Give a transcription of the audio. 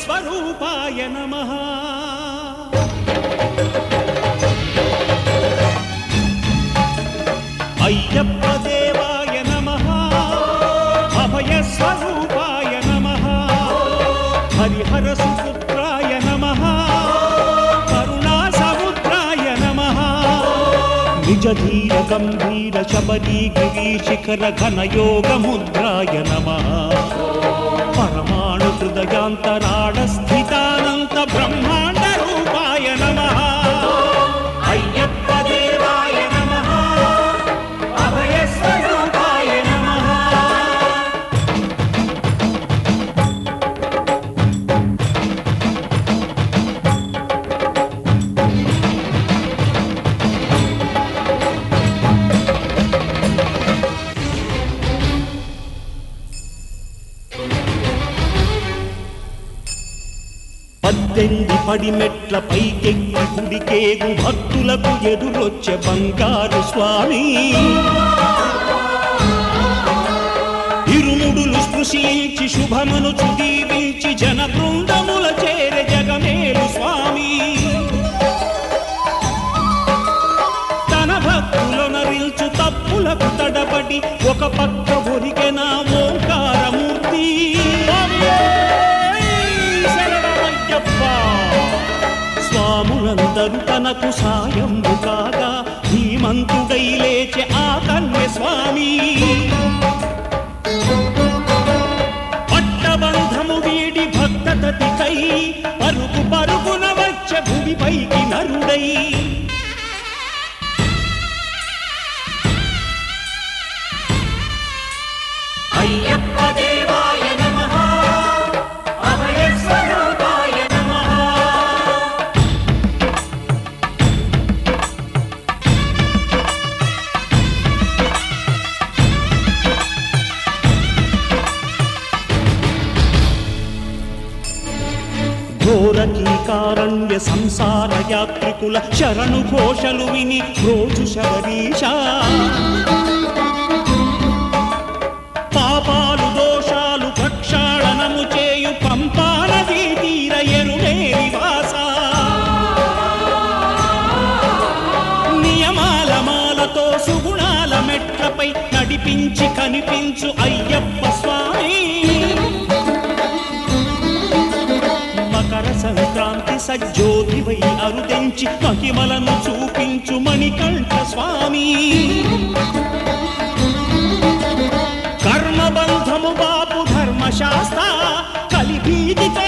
స్వరూపాయ నమః అయ్యప్ప దేవాయ నమః అభయ స్వరూపాయ నమః హరిహర సుపుత్రాయ నమః కరుణా సముద్రాయ నమః నిజ ధీర గంభీర శబరీ గిరి శిఖర ఘన యోగ ముద్రాయ నమః పరమాణు హృదయాంతరాళ స్థితానంత బ్రహ్మాండ రూపాయ నమః అయ్యప్ప దేవాయ నమః అభయ స్వరూపాయ నమః పద్దెనిమిది పడిమెట్ల పైకెక్కి గుడికేగు భక్తులకు ఎదురొచ్చే బంగారు స్వామి ఇరుముడులు స్పృశించి శుభమనుచు దీవించి జన బృందముల చేరే జగమేలు స్వామి తన భక్తులొనరిల్చు తప్పులకు తడబడి ఒక పక్క ఒరిగెన ఓంకారమూర్తి స్వాములందరూ తనకు సాయంబు కాగా ధీమంతుడై లేచే ఆ కన్య స్వామి పట్టబంధము వీడి భక్తతతికై పరుగు పరుగున వచ్చే భూమిపైకి నరుడై అయ్యప్ప దేవాయ నమః అభయ స్వరూపాయ నమః ఘోరకీకారణ్య సంసార యాత్రికుల శరణు ఘోషలు విని రోజు శబరీశ పాపాలు దోషాలు ప్రక్షాళనము చేయు పంపా నదీ తీర ఎరుడే నివాస నియమాల మాలతో సుగుణాల మెట్లపై నడిపించి కనిపించు అయ్యప్ప స్వామి మకర సంక్రాంతి సజ్జోతివై అరుదెంచి మహిమలను చూపించు మణికంఠ స్వామి కర్మబంధము బాపు ధర్మశాస్త్ర కలిభీతితో